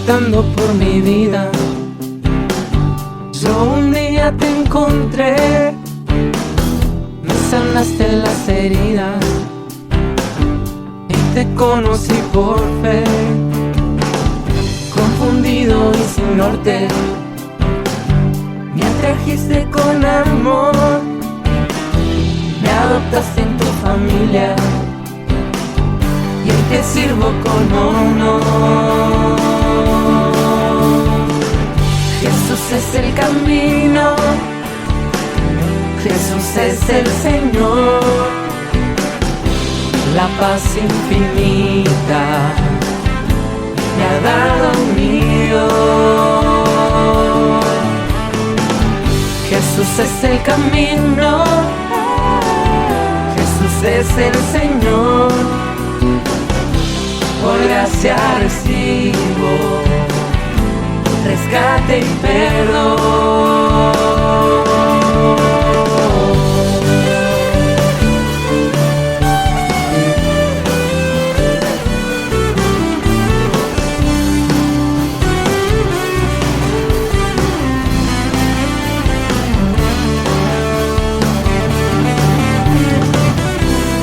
preguntando por mi vida. Yo un día te encontré, me sanaste las heridas y te conocí por fe. Confundido y sin norte, me atrajiste con amor, me adoptaste en tu familia y hoy te sirvo con honor. Jesús es el camino, Jesús es el Señor, la paz infinita me ha dado mi Dios. Jesús es el camino, Jesús es el Señor, por gracia recibo rescate y perdón.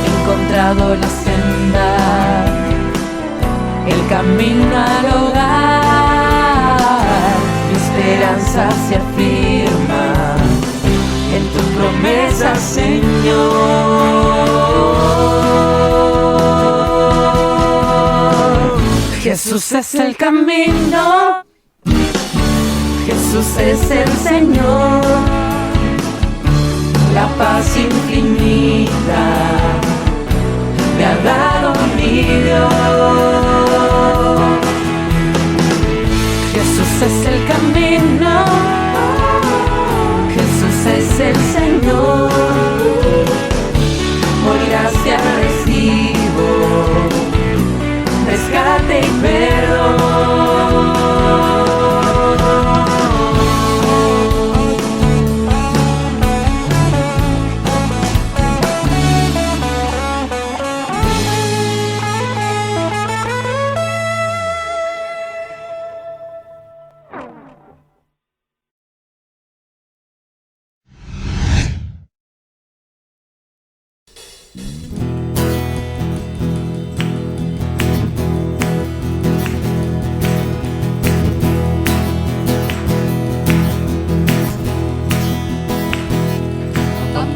He encontrado la senda, el camino al hogar, mi esperanza se afirma en tu promesa, Señor. Jesús es el camino, Jesús es el Señor, la paz infinita me ha dado mi Dios. Jesús es el camino, Jesús es el Señor, por gracia recibo rescate y perdón.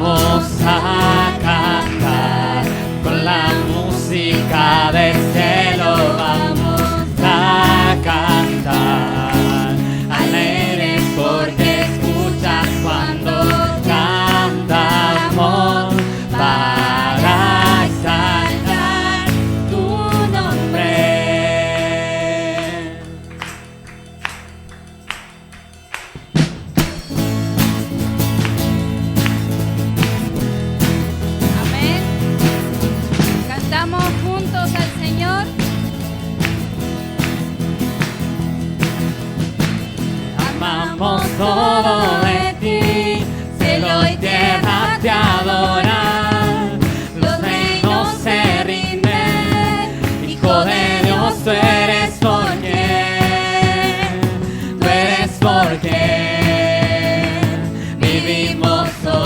Vamos a cantar con la música del cielo, vamos a cantar alegres porque escuchas cuando cantamos para exaltar tu nombre. Amén. Cantamos juntos al Señor. Amamos todo de ti, cielo y tierra te adoran, los reinos se rinden, Hijo de Dios tú eres por quien vivimos hoy.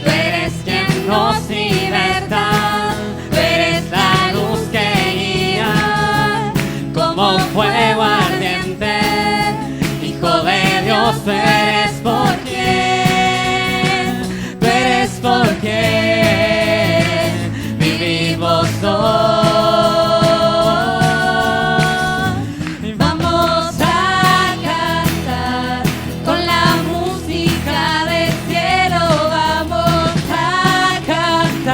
Tú eres quien nos liberta, tú eres la luz que guía, como fuego ardiente, Hijo de Dios tú eres por quien vivimos hoy. Vamos a cantar con la música del cielo, vamos a cantar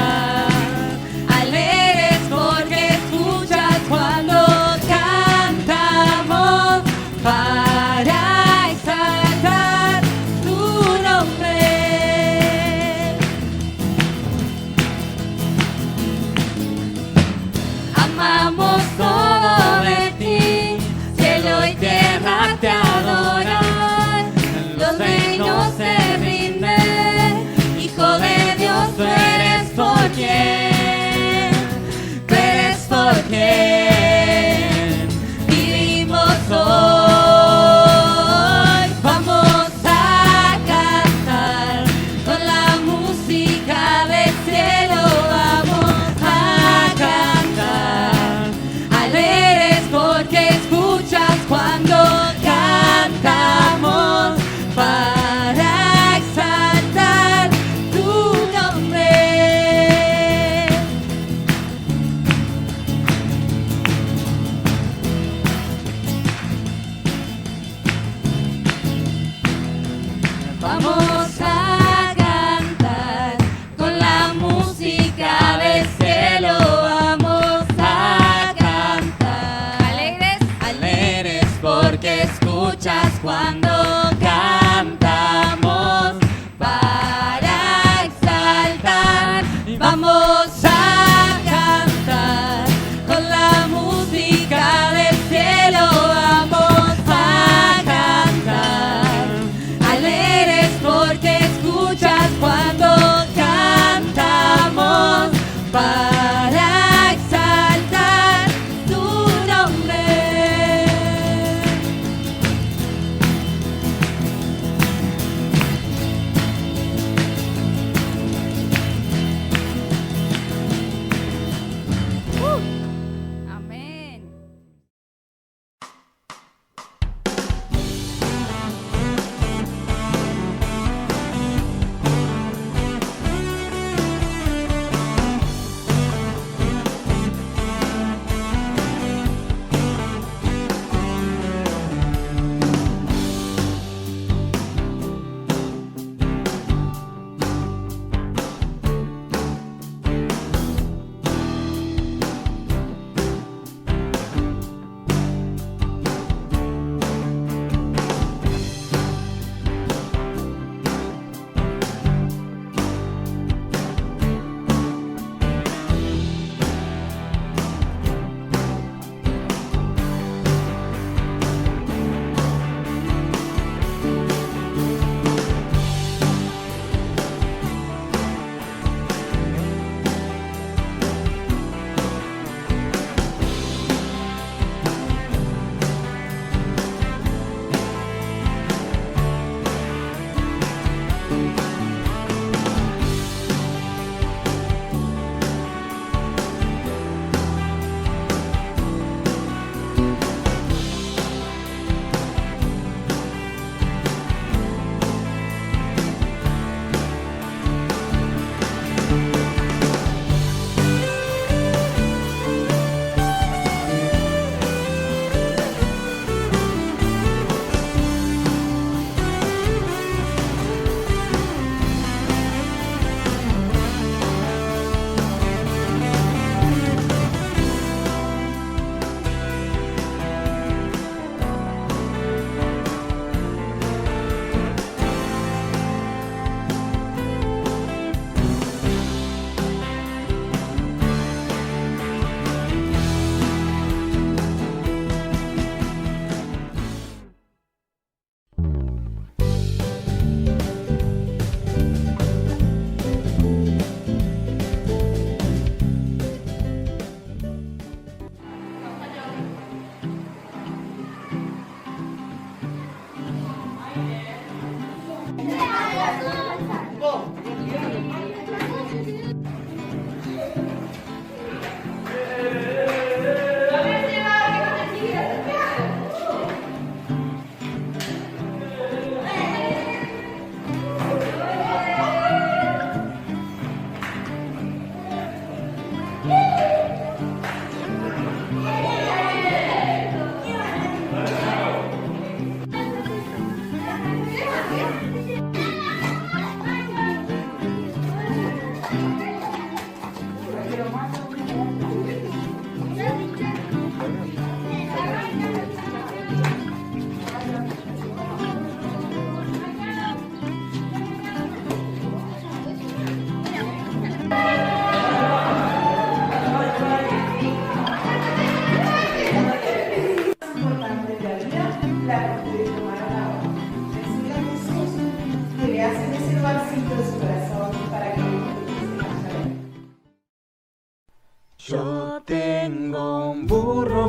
Yo tengo un burro,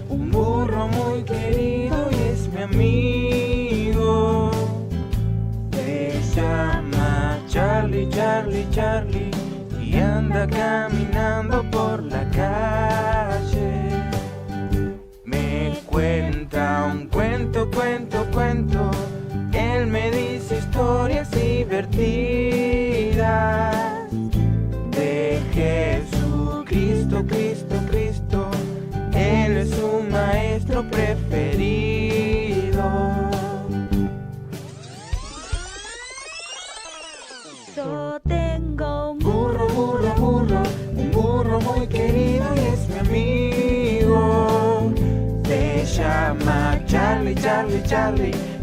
un burro muy querido y es mi amigo. Se llama Charlie, y anda caminando por la calle. Me cuenta un cuento, él me dice historias divertidas. Cristo, Él es su maestro preferido. Yo tengo un burro, un burro muy querido y es mi amigo. Se llama Charlie,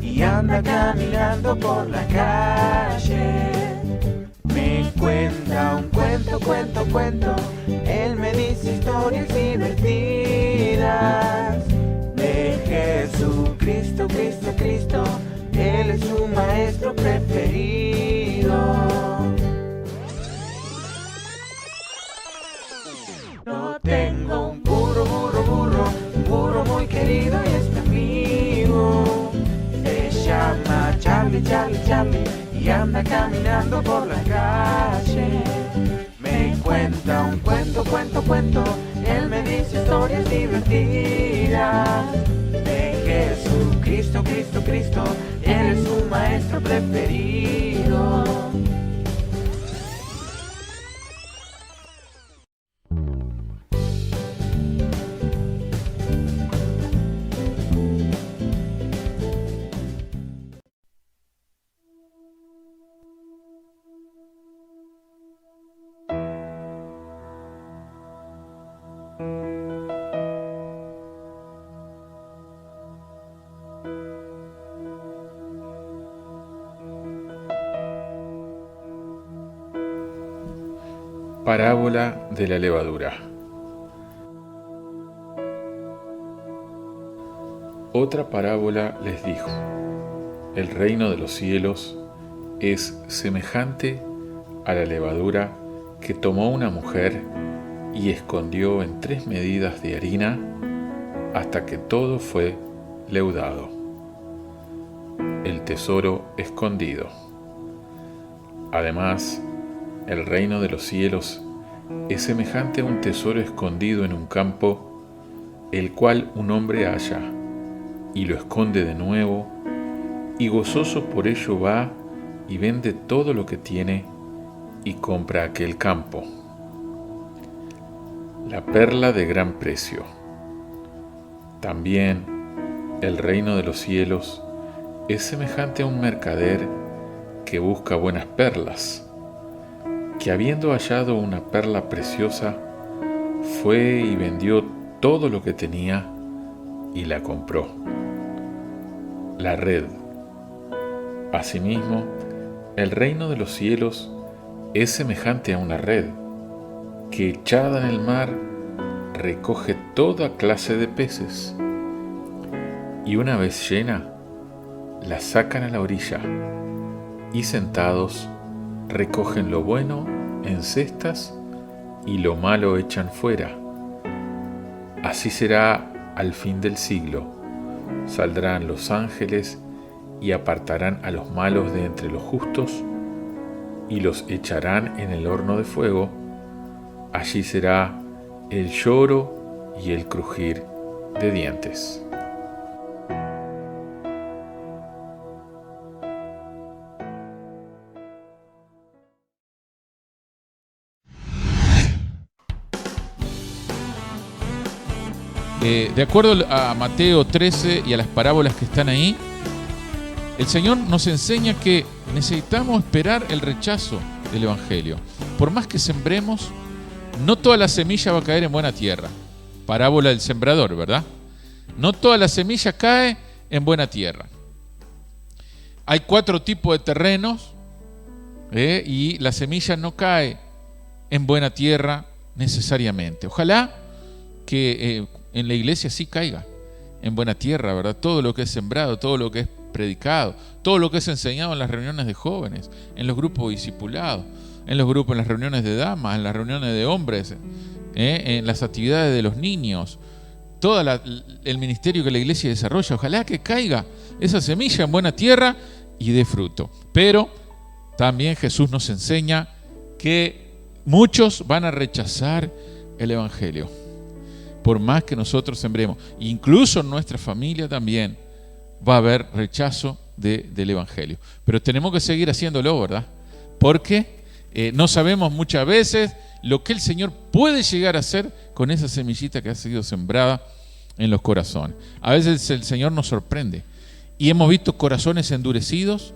y anda caminando por la calle. Me cuenta un cuento, él me dice historias divertidas de Jesucristo, Cristo, Él es su maestro preferido. Yo tengo un burro, un burro muy querido y es mi amigo. Se llama Charlie, y anda caminando por la calle. Me cuenta un cuento, él me dice historias divertidas de Jesucristo, Cristo, Él es su maestro preferido. Parábola de la levadura. Otra parábola les dijo: el reino de los cielos es semejante a la levadura que tomó una mujer y escondió en 3 medidas de harina hasta que todo fue leudado. El tesoro escondido. Además, el reino de los cielos es semejante a un tesoro escondido en un campo, el cual un hombre halla y lo esconde de nuevo, y gozoso por ello va y vende todo lo que tiene y compra aquel campo. La perla de gran precio. También el reino de los cielos es semejante a un mercader que busca buenas perlas, que habiendo hallado una perla preciosa, fue y vendió todo lo que tenía y la compró. La red. Asimismo, el reino de los cielos es semejante a una red, que echada en el mar recoge toda clase de peces, y una vez llena, la sacan a la orilla, y sentados recogen lo bueno en cestas y lo malo echan fuera. Así será al fin del siglo. Saldrán los ángeles y apartarán a los malos de entre los justos, y los echarán en el horno de fuego. Allí será el lloro y el crujir de dientes. De acuerdo a Mateo 13 y a las parábolas que están ahí, el Señor nos enseña que necesitamos esperar el rechazo del Evangelio. Por más que sembremos, no toda la semilla va a caer en buena tierra. Parábola del sembrador, ¿verdad? No toda la semilla cae en buena tierra. Hay 4 tipos de terrenos, y la semilla no cae en buena tierra necesariamente. Ojalá que en la iglesia sí caiga en buena tierra, ¿verdad? Todo lo que es sembrado, todo lo que es predicado, todo lo que es enseñado en las reuniones de jóvenes, en los grupos discipulados, en los grupos, en las reuniones de damas, en las reuniones de hombres, en las actividades de los niños, todo el ministerio que la iglesia desarrolla. Ojalá que caiga esa semilla en buena tierra y dé fruto. Pero también Jesús nos enseña que muchos van a rechazar el Evangelio, por más que nosotros sembremos. Incluso en nuestra familia también va a haber rechazo del Evangelio. Pero tenemos que seguir haciéndolo, ¿verdad? Porque no sabemos muchas veces lo que el Señor puede llegar a hacer con esa semillita que ha sido sembrada en los corazones. A veces el Señor nos sorprende y hemos visto corazones endurecidos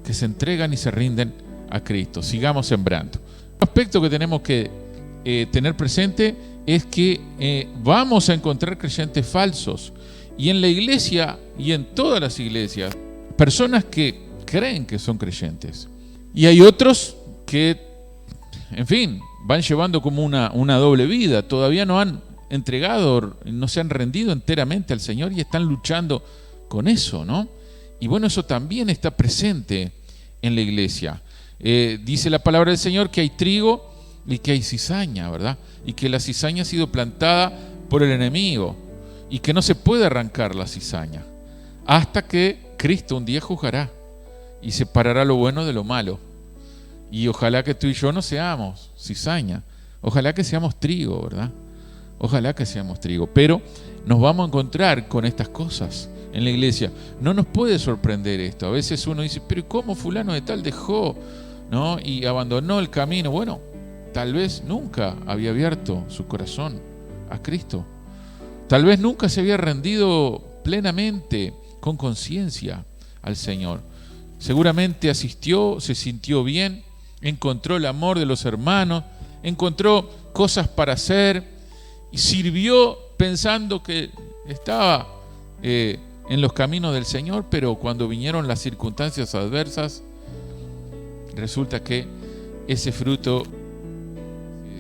que se entregan y se rinden a Cristo. Sigamos sembrando. Un aspecto que tenemos que tener presente es que vamos a encontrar creyentes falsos, y en la iglesia y en todas las iglesias, personas que creen que son creyentes, y hay otros que, en fin, van llevando como una doble vida. Todavía no han entregado, no se han rendido enteramente al Señor y están luchando con eso, ¿no? Y bueno, eso también está presente en la iglesia. Dice la palabra del Señor que hay trigo y que hay cizaña, ¿verdad? Y que la cizaña ha sido plantada por el enemigo y que no se puede arrancar la cizaña hasta que Cristo un día juzgará y separará lo bueno de lo malo. Y ojalá que tú y yo no seamos cizaña, ojalá que seamos trigo, ¿verdad? Ojalá que seamos trigo, pero nos vamos a encontrar con estas cosas en la iglesia. No nos puede sorprender esto. A veces uno dice, pero ¿cómo fulano de tal dejó, ¿no? Y abandonó el camino? Bueno, tal vez nunca había abierto su corazón a Cristo. Tal vez nunca se había rendido plenamente, con conciencia, al Señor. Seguramente asistió, se sintió bien, encontró el amor de los hermanos, encontró cosas para hacer y sirvió pensando que estaba en los caminos del Señor, pero cuando vinieron las circunstancias adversas, resulta que ese fruto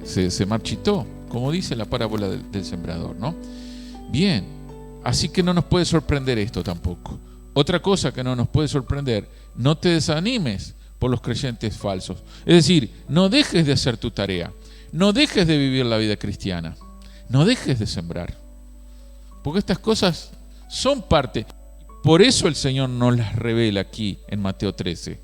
se marchitó, como dice la parábola del sembrador, ¿no? Bien, así que no nos puede sorprender esto tampoco. Otra cosa que no nos puede sorprender, no te desanimes por los creyentes falsos. Es decir, no dejes de hacer tu tarea, no dejes de vivir la vida cristiana, no dejes de sembrar, porque estas cosas son parte. Por eso el Señor nos las revela aquí en Mateo 13.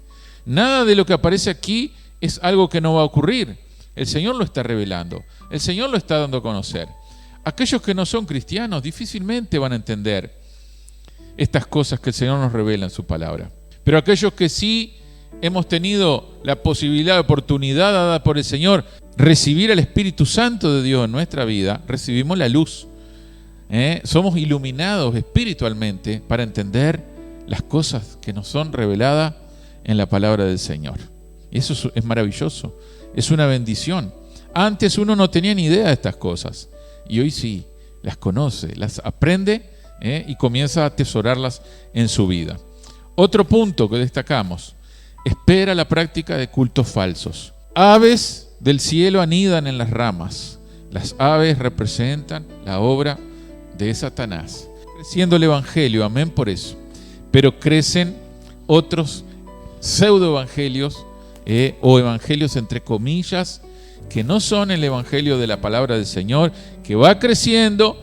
Nada de lo que aparece aquí es algo que no va a ocurrir. El Señor lo está revelando, el Señor lo está dando a conocer. Aquellos que no son cristianos difícilmente van a entender estas cosas que el Señor nos revela en su palabra. Pero aquellos que sí hemos tenido la posibilidad, oportunidad dada por el Señor, recibir el Espíritu Santo de Dios en nuestra vida, recibimos la luz. Somos iluminados espiritualmente para entender las cosas que nos son reveladas en la palabra del Señor. Y eso es maravilloso, es una bendición. Antes uno no tenía ni idea de estas cosas y hoy sí, las conoce, las aprende y comienza a atesorarlas en su vida. Otro punto que destacamos: espera la práctica de cultos falsos. Aves del cielo anidan en las ramas. Las aves representan la obra de Satanás. Creciendo el evangelio, amén por eso. Pero crecen otros pseudoevangelios o evangelios entre comillas, que no son el evangelio de la palabra del Señor, que va creciendo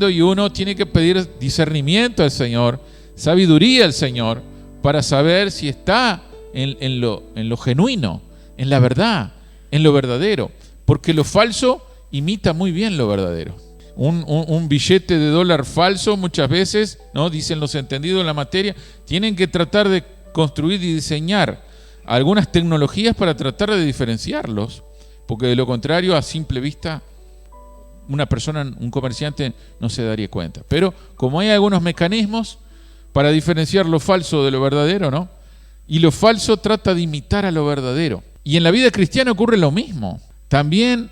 y uno tiene que pedir discernimiento al Señor sabiduría al Señor para saber si está en lo genuino, en la verdad, en lo verdadero. Porque lo falso imita muy bien lo verdadero. Un billete de dólar falso muchas veces, ¿no? Dicen los entendidos en la materia, tienen que tratar de construir y diseñar algunas tecnologías para tratar de diferenciarlos, porque de lo contrario, a simple vista, una persona, un comerciante, no se daría cuenta. Pero como hay algunos mecanismos para diferenciar lo falso de lo verdadero, ¿no? Y lo falso trata de imitar a lo verdadero. Y en la vida cristiana ocurre lo mismo. También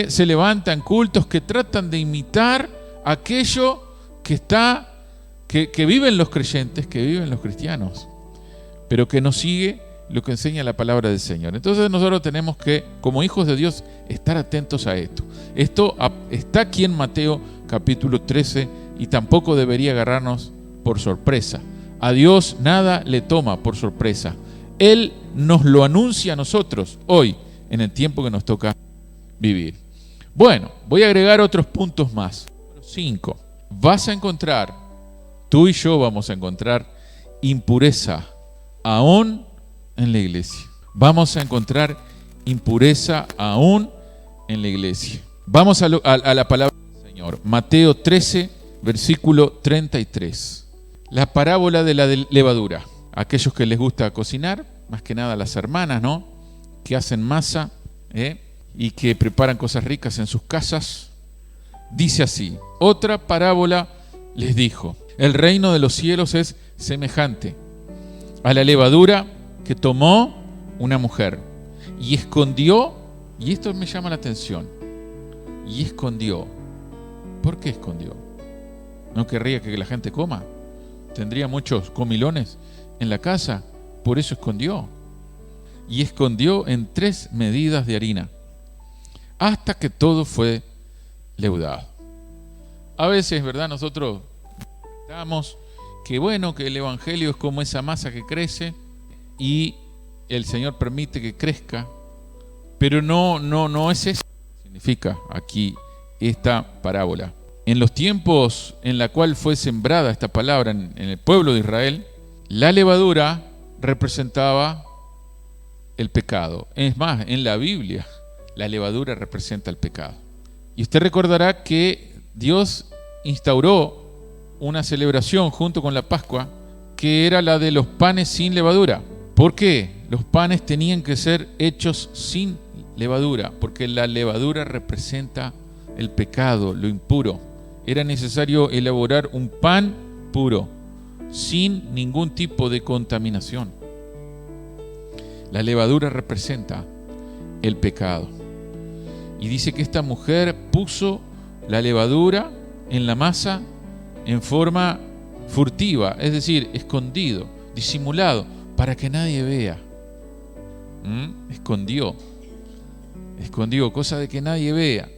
se levantan cultos que tratan de imitar aquello que viven los creyentes, que viven los cristianos, pero que no sigue lo que enseña la palabra del Señor. Entonces nosotros tenemos que, como hijos de Dios, estar atentos a esto. Esto está aquí en Mateo capítulo 13 y tampoco debería agarrarnos por sorpresa. A Dios nada le toma por sorpresa. Él nos lo anuncia a nosotros hoy, en el tiempo que nos toca vivir. Bueno, voy a agregar otros puntos más. 5. Vas a encontrar, tú y yo vamos a encontrar impureza aún en la iglesia. Vamos a encontrar impureza aún en la iglesia. Vamos a la palabra del Señor. Mateo 13, versículo 33. La parábola de la levadura. Aquellos que les gusta cocinar, más que nada las hermanas, ¿no? Que hacen masa, y que preparan cosas ricas en sus casas. Dice así: otra parábola les dijo: el reino de los cielos es semejante a la levadura que tomó una mujer y escondió, y esto me llama la atención, y escondió. ¿Por qué escondió? ¿No querría que la gente coma? ¿Tendría muchos comilones en la casa? Por eso escondió. Y escondió en 3 medidas de harina, hasta que todo fue leudado. A veces, ¿verdad? Nosotros pensamos que bueno, que el evangelio es como esa masa que crece y el Señor permite que crezca, pero no es eso lo que significa aquí esta parábola. En los tiempos en la cual fue sembrada esta palabra en el pueblo de Israel, la levadura representaba el pecado. Es más, en la Biblia la levadura representa el pecado. Y usted recordará que Dios instauró una celebración junto con la Pascua, que era la de los panes sin levadura. ¿Por qué? Los panes tenían que ser hechos sin levadura, porque la levadura representa el pecado, lo impuro. Era necesario elaborar un pan puro, sin ningún tipo de contaminación. La levadura representa el pecado. Y dice que esta mujer puso la levadura en la masa en forma furtiva, es decir, escondido, disimulado, para que nadie vea. Escondió, cosa de que nadie vea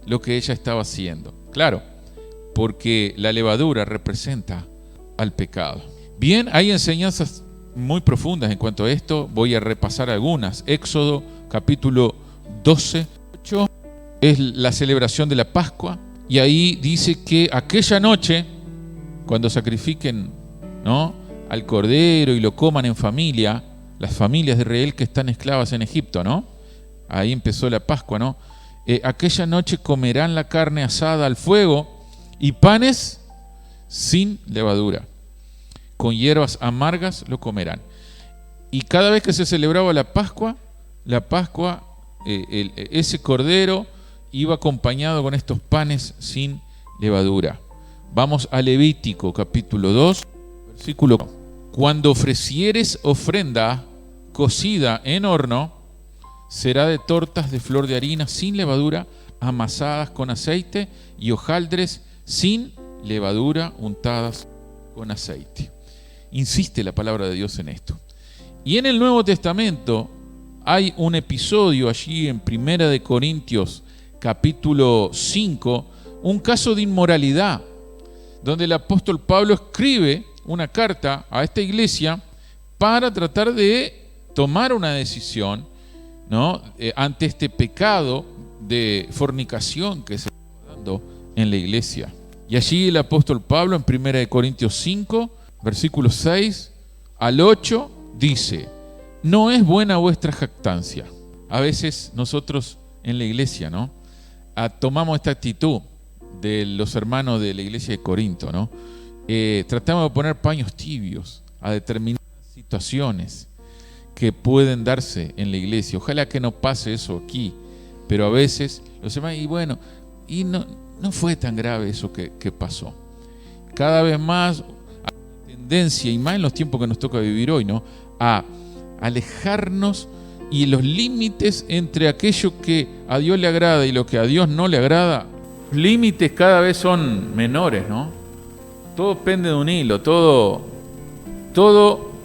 lo que ella estaba haciendo. Claro, porque la levadura representa al pecado. Bien, hay enseñanzas muy profundas en cuanto a esto. Voy a repasar algunas. Éxodo capítulo 12, 8, es la celebración de la Pascua. Y ahí dice que aquella noche, cuando sacrifiquen, ¿no?, al cordero y lo coman en familia, las familias de Israel que están esclavas en Egipto, ¿no? Ahí empezó la Pascua, ¿no? Aquella noche comerán la carne asada al fuego y panes sin levadura. Con hierbas amargas lo comerán. Y cada vez que se celebraba la Pascua, ese cordero iba acompañado con estos panes sin levadura. Vamos a Levítico capítulo 2, versículo 1. Cuando ofrecieres ofrenda cocida en horno, será de tortas de flor de harina sin levadura, amasadas con aceite, y hojaldres sin levadura, untadas con aceite. Insiste la palabra de Dios en esto. Y en el Nuevo Testamento hay un episodio allí en 1 Corintios capítulo 5, un caso de inmoralidad, donde el apóstol Pablo escribe una carta a esta iglesia para tratar de tomar una decisión, ¿no?, ante este pecado de fornicación que se está dando en la iglesia. Y allí el apóstol Pablo en 1 Corintios 5 versículos 6 al 8, dice: no es buena vuestra jactancia. A veces nosotros en la iglesia, ¿no?, tomamos esta actitud de los hermanos de la iglesia de Corinto, ¿no? Tratamos de poner paños tibios a determinadas situaciones que pueden darse en la iglesia. Ojalá que no pase eso aquí, pero a veces los hermanos, y bueno, y no fue tan grave eso que pasó. Cada vez más hay tendencia, y más en los tiempos que nos toca vivir hoy, ¿no?, a alejarnos y los límites entre aquello que a Dios le agrada y lo que a Dios no le agrada, los límites cada vez son menores, ¿no? Todo pende de un hilo, todo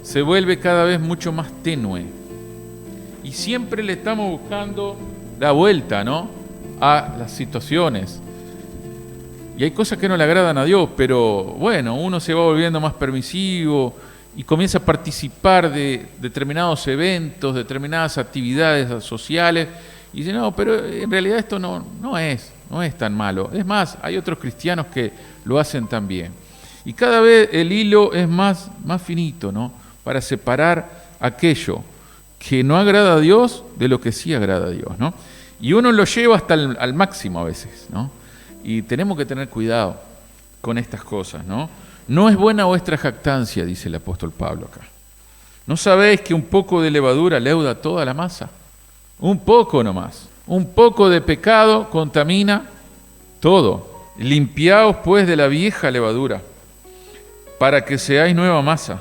se vuelve cada vez mucho más tenue. Y siempre le estamos buscando la vuelta, ¿no?, a las situaciones. Y hay cosas que no le agradan a Dios, pero bueno, uno se va volviendo más permisivo y comienza a participar de determinados eventos, determinadas actividades sociales, y dice, no, pero en realidad esto no es tan malo. Es más, hay otros cristianos que lo hacen también. Y cada vez el hilo es más finito, ¿no?, para separar aquello que no agrada a Dios de lo que sí agrada a Dios, ¿no? Y uno lo lleva hasta al máximo a veces, ¿no? Y tenemos que tener cuidado con estas cosas, ¿no? No es buena vuestra jactancia, dice el apóstol Pablo acá. ¿No sabéis que un poco de levadura leuda toda la masa? Un poco nomás. Un poco de pecado contamina todo. Limpiaos pues de la vieja levadura, para que seáis nueva masa,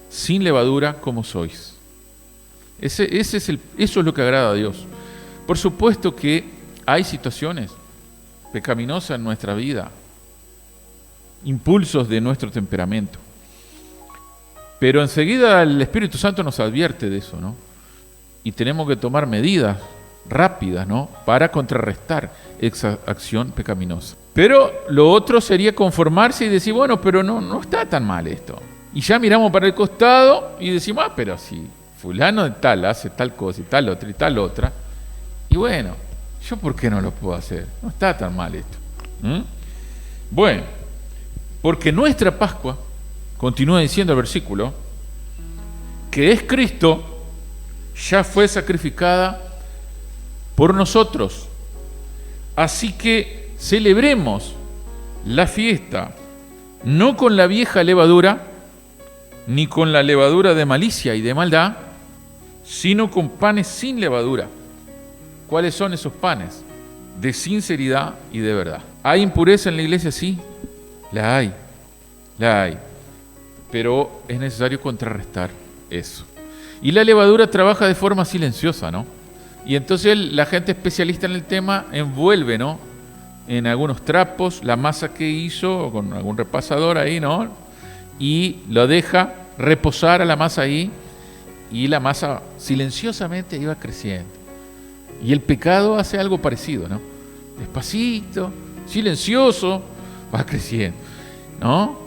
sin levadura como sois. Eso es lo que agrada a Dios. Por supuesto que hay situaciones pecaminosas en nuestra vida, impulsos de nuestro temperamento, pero enseguida el Espíritu Santo nos advierte de eso, ¿no? Y tenemos que tomar medidas rápidas, ¿no?, para contrarrestar esa acción pecaminosa. Pero lo otro sería conformarse y decir, bueno, pero no está tan mal esto. Y ya miramos para el costado y decimos, pero si fulano de tal hace tal cosa y tal otra, y bueno, ¿yo por qué no lo puedo hacer? No está tan mal esto. Bueno, porque nuestra Pascua, continúa diciendo el versículo, que es Cristo, ya fue sacrificada por nosotros. Así que celebremos la fiesta, no con la vieja levadura, ni con la levadura de malicia y de maldad, sino con panes sin levadura. ¿Cuáles son esos panes? De sinceridad y de verdad. ¿Hay impureza en la iglesia? Sí, la hay. Pero es necesario contrarrestar eso. Y la levadura trabaja de forma silenciosa, ¿no? Y entonces la gente especialista en el tema envuelve, ¿no?, en algunos trapos la masa que hizo, con algún repasador ahí, ¿no?, y lo deja reposar a la masa ahí, y la masa silenciosamente iba creciendo. Y el pecado hace algo parecido, ¿no? Despacito, silencioso, va creciendo, ¿no?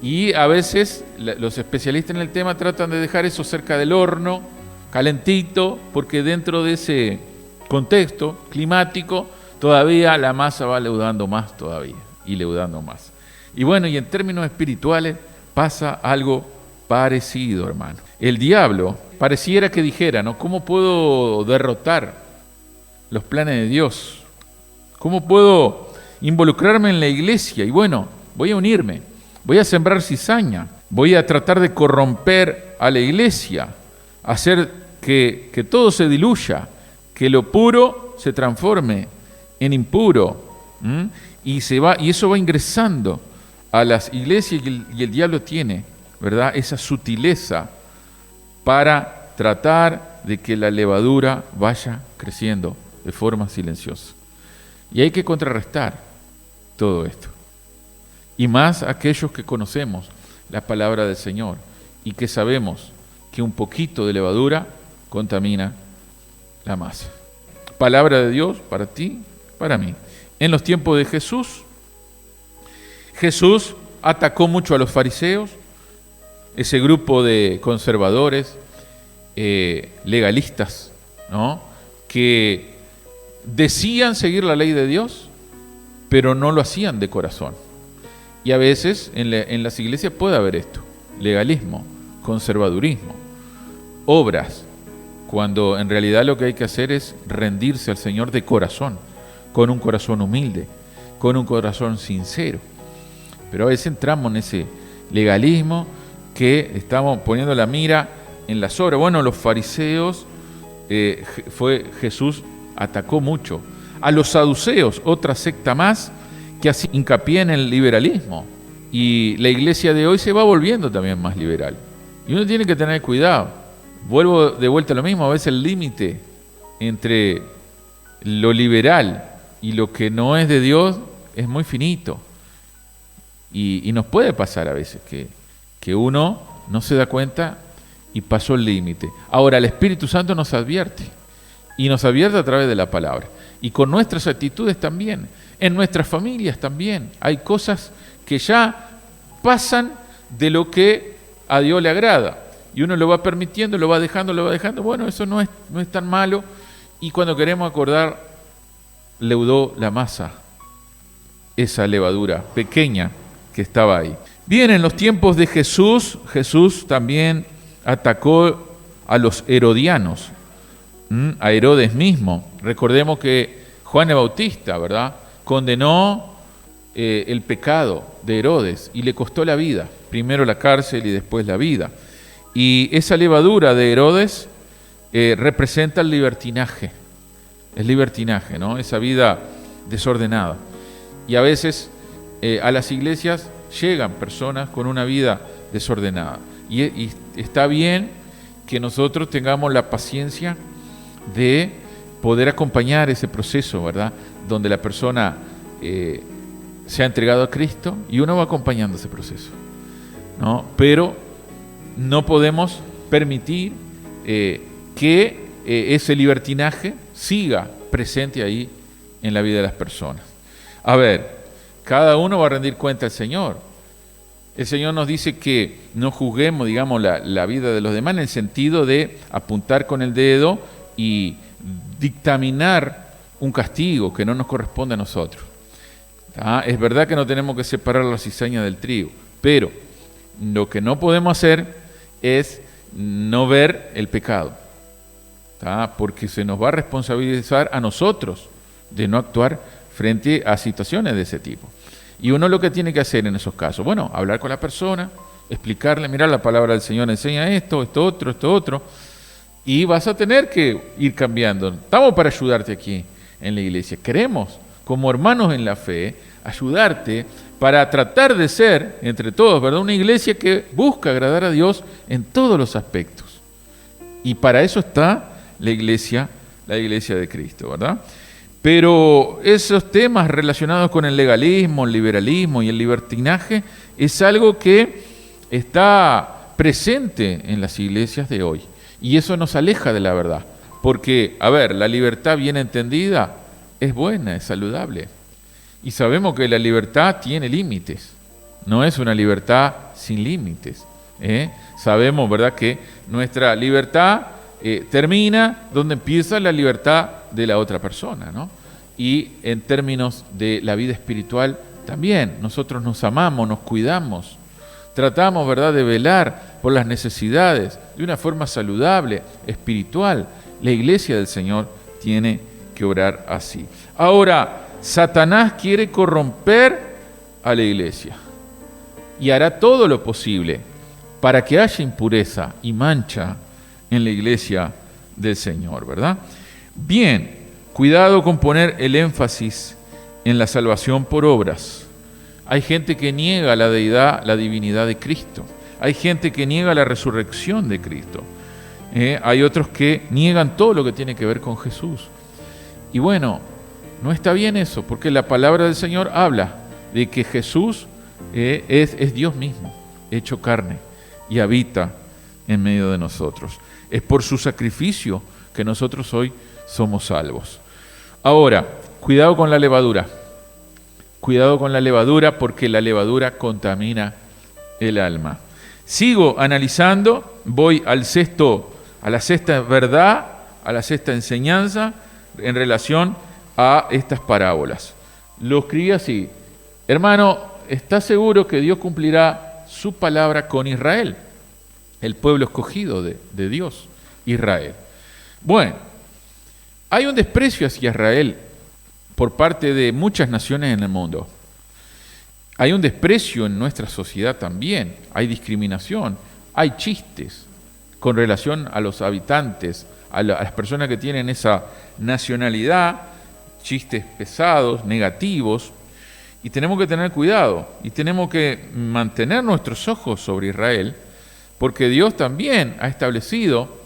Y a veces los especialistas en el tema tratan de dejar eso cerca del horno, calentito, porque dentro de ese contexto climático todavía la masa va leudando más todavía, y leudando más. Y bueno, y en términos espirituales pasa algo parecido, hermano. El diablo pareciera que dijera, ¿no?, ¿cómo puedo derrotar los planes de Dios? ¿Cómo puedo involucrarme en la iglesia? Y bueno, voy a unirme, voy a sembrar cizaña, voy a tratar de corromper a la iglesia, hacer que todo se diluya, que lo puro se transforme en impuro, y eso va ingresando a las iglesias, y el diablo tiene, ¿verdad?, esa sutileza para tratar de que la levadura vaya creciendo de forma silenciosa. Y hay que contrarrestar todo esto. Y más aquellos que conocemos la palabra del Señor y que sabemos que un poquito de levadura contamina la masa. Palabra de Dios para ti, para mí. En los tiempos de Jesús atacó mucho a los fariseos, ese grupo de conservadores, legalistas, ¿no?, que decían seguir la ley de Dios, pero no lo hacían de corazón. Y a veces en las iglesias puede haber esto. legalismo, conservadurismo, obras, cuando en realidad lo que hay que hacer es rendirse al Señor de corazón, con un corazón humilde, con un corazón sincero. Pero a veces entramos en ese legalismo que estamos poniendo la mira en las obras. Bueno, los fariseos, Jesús atacó mucho. A los saduceos, otra secta más, que hace hincapié en el liberalismo. Y la iglesia de hoy se va volviendo también más liberal. Y uno tiene que tener cuidado. Vuelvo de vuelta a lo mismo, a veces el límite entre lo liberal y lo que no es de Dios es muy finito. Y nos puede pasar a veces que uno no se da cuenta y pasó el límite. Ahora, el Espíritu Santo nos advierte, y nos advierte a través de la palabra. Y con nuestras actitudes también, en nuestras familias también. Hay cosas que ya pasan de lo que a Dios le agrada. Y uno lo va permitiendo, lo va dejando. Bueno, eso no es tan malo. Y cuando queremos acordar, leudó la masa, esa levadura pequeña que estaba ahí. Bien, en los tiempos de Jesús también atacó a los herodianos, a Herodes mismo. Recordemos que Juan el Bautista, ¿verdad?, condenó el pecado de Herodes y le costó la vida. Primero la cárcel y después la vida. Y esa levadura de Herodes representa el libertinaje. El libertinaje, ¿no? Esa vida desordenada. Y a veces a las iglesias llegan personas con una vida desordenada. Y está bien que nosotros tengamos la paciencia de poder acompañar ese proceso, ¿verdad?, donde la persona se ha entregado a Cristo y uno va acompañando ese proceso, ¿no? Pero no podemos permitir que ese libertinaje siga presente ahí en la vida de las personas. A ver, cada uno va a rendir cuenta al Señor. El Señor nos dice que no juzguemos, digamos, la vida de los demás en el sentido de apuntar con el dedo y dictaminar un castigo que no nos corresponde a nosotros. Es verdad que no tenemos que separar la cizaña del trigo, pero lo que no podemos hacer es no ver el pecado, porque se nos va a responsabilizar a nosotros de no actuar frente a situaciones de ese tipo. Y uno lo que tiene que hacer en esos casos, bueno, hablar con la persona, explicarle, mira, la palabra del Señor enseña esto otro, y vas a tener que ir cambiando. Estamos para ayudarte aquí en la iglesia. Queremos, como hermanos en la fe, ayudarte para tratar de ser, entre todos, ¿verdad?, una iglesia que busca agradar a Dios en todos los aspectos. Y para eso está la iglesia de Cristo, ¿verdad? Pero esos temas relacionados con el legalismo, el liberalismo y el libertinaje es algo que está presente en las iglesias de hoy. Y eso nos aleja de la verdad. Porque, a ver, la libertad bien entendida es buena, es saludable. Y sabemos que la libertad tiene límites. No es una libertad sin límites. Sabemos, ¿verdad?, que nuestra libertad termina donde empieza la libertad de la otra persona, ¿no? Y en términos de la vida espiritual también, nosotros nos amamos, nos cuidamos, tratamos, ¿verdad?, de velar por las necesidades de una forma saludable, espiritual. La iglesia del Señor tiene que obrar así. Ahora, Satanás quiere corromper a la iglesia y hará todo lo posible para que haya impureza y mancha en la iglesia del Señor, ¿verdad? Bien, cuidado con poner el énfasis en la salvación por obras. Hay gente que niega la deidad, la divinidad de Cristo. Hay gente que niega la resurrección de Cristo. Hay otros que niegan todo lo que tiene que ver con Jesús. Y bueno, no está bien eso, porque la palabra del Señor habla de que Jesús es Dios mismo, hecho carne, y habita en medio de nosotros. Es por su sacrificio que nosotros hoy somos salvos. Ahora, cuidado con la levadura. Cuidado con la levadura, porque la levadura contamina el alma. Sigo analizando, voy a la sexta verdad, a la sexta enseñanza en relación a estas parábolas. Lo escribí así: hermano, ¿estás seguro que Dios cumplirá su palabra con Israel, el pueblo escogido de Dios, Israel. Bueno, hay un desprecio hacia Israel por parte de muchas naciones en el mundo. Hay un desprecio en nuestra sociedad también, hay discriminación, hay chistes con relación a los habitantes, a las personas que tienen esa nacionalidad, chistes pesados, negativos, y tenemos que tener cuidado, y tenemos que mantener nuestros ojos sobre Israel, porque Dios también ha establecido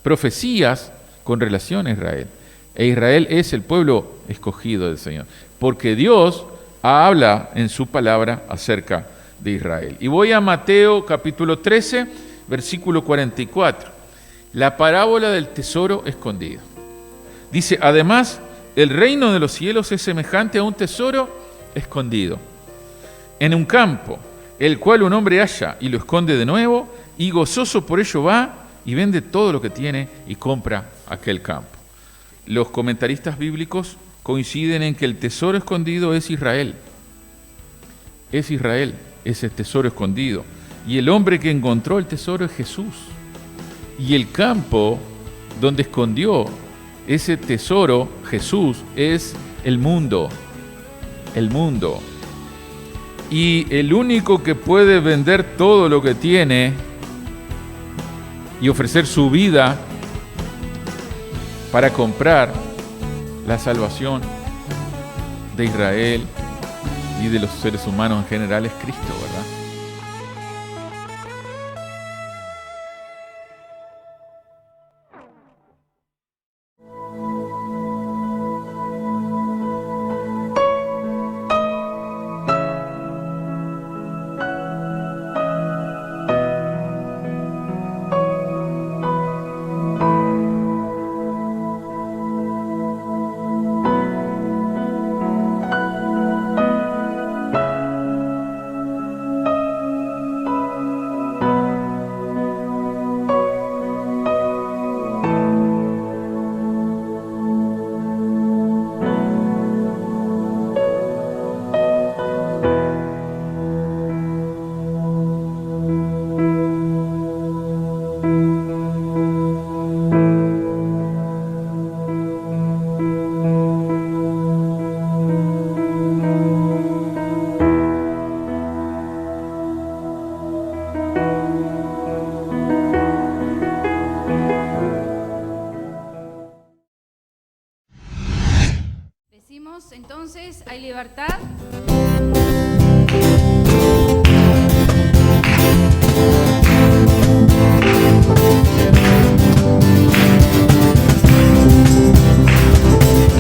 profecías con relación a Israel, e Israel es el pueblo escogido del Señor, porque Dios habla en su palabra acerca de Israel. Y voy a Mateo capítulo 13, versículo 44, la parábola del tesoro escondido. Dice, además, el reino de los cielos es semejante a un tesoro escondido en un campo, el cual un hombre halla y lo esconde de nuevo, y gozoso por ello va y vende todo lo que tiene y compra aquel campo. Los comentaristas bíblicos coinciden en que el tesoro escondido es Israel. Es Israel, ese tesoro escondido. Y el hombre que encontró el tesoro es Jesús. Y el campo donde escondió ese tesoro, Jesús, es el mundo. El mundo. Y el único que puede vender todo lo que tiene y ofrecer su vida para comprar la salvación de Israel y de los seres humanos en general es Cristo, ¿verdad? Entonces, ¿hay libertad?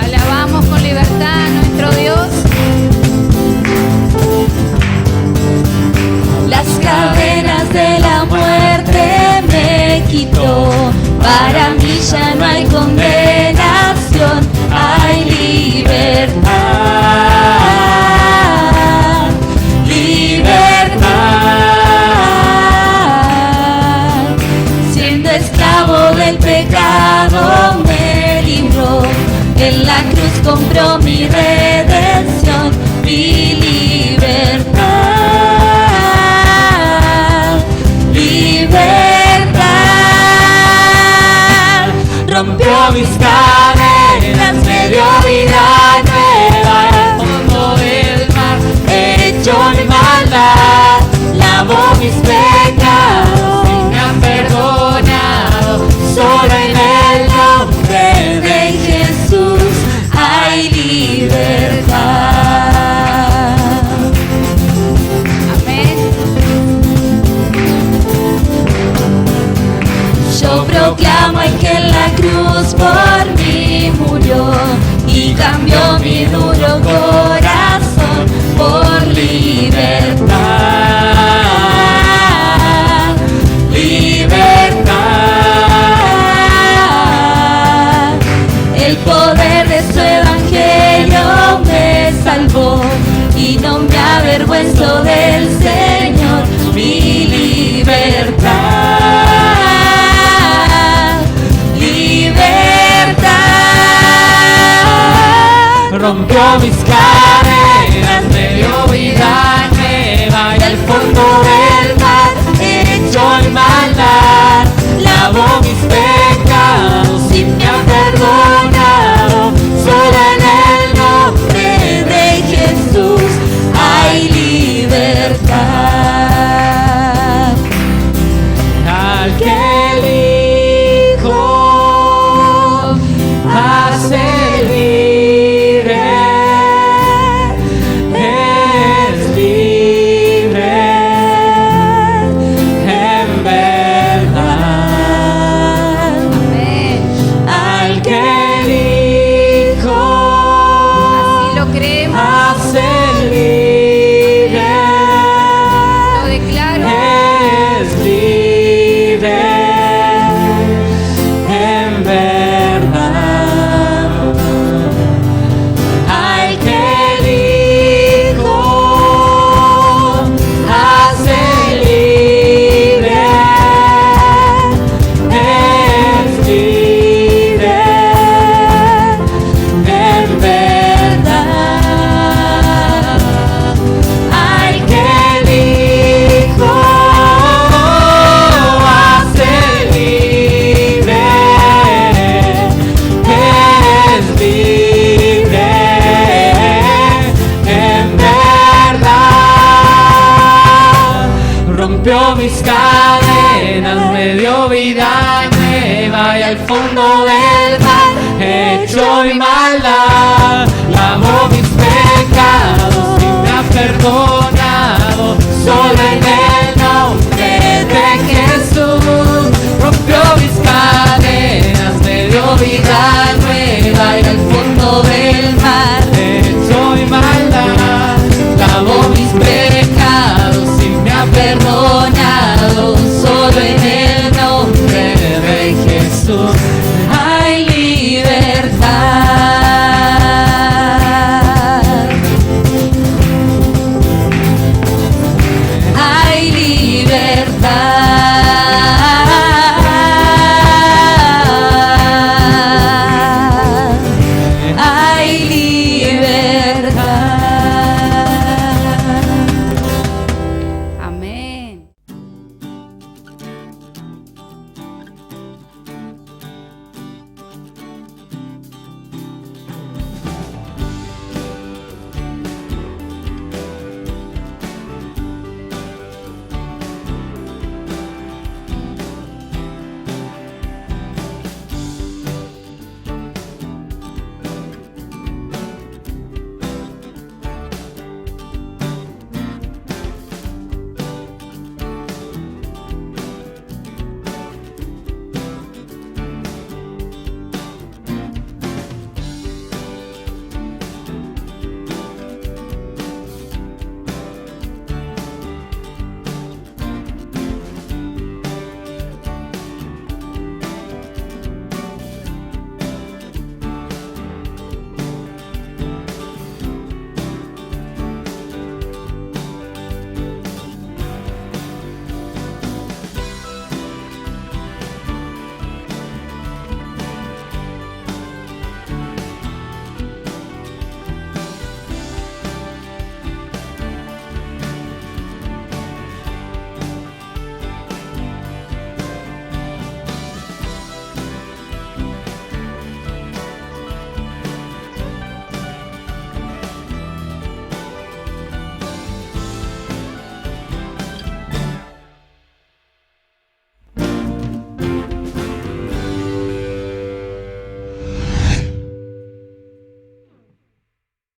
Alabamos con libertad a nuestro Dios. Las cadenas de la muerte me quitó. Para mí ya no hay condenación, hay libertad, libertad. Siendo esclavo del pecado me libró, en la cruz compró mi redención, mi libertad, libertad. Rompió mis cadenas, me dio vida nueva, al fondo del mar, hecho mi maldad, lavó mis pecados y me ha perdonado. Solo en el nombre de Jesús hay libertad. Amén. Yo proclamo al que en la cruz por mí murió y cambió mi duro corazón por libertad, libertad. El poder de su evangelio me salvó y no me avergüenzo del Señor, mi libertad, libertad. Rompió mis cadenas, me dio vida nueva y al fondo del mis pecados y me ha perdonado. Solo en el nombre de Jesús hay libertad. Al que elijo hace libre, es libre en verdad. Amén. Al que elijo Así lo creemos, hace libre, lo declaro. es libre en verdad. Al que elijo hace libre, es libre en verdad. Al que elijo hace libre, es libre en verdad. Rompió mis cadenas, me dio vida nueva y al fondo del mar echó mi maldad. Lavó mis pecados y me ha perdonado. Solo en el nombre de Jesús rompió mis cadenas, me dio vida nueva y al fondo del mar echó mi maldad. Lavó mis pecados y me ha perdonado. Solo en el nombre de Jesús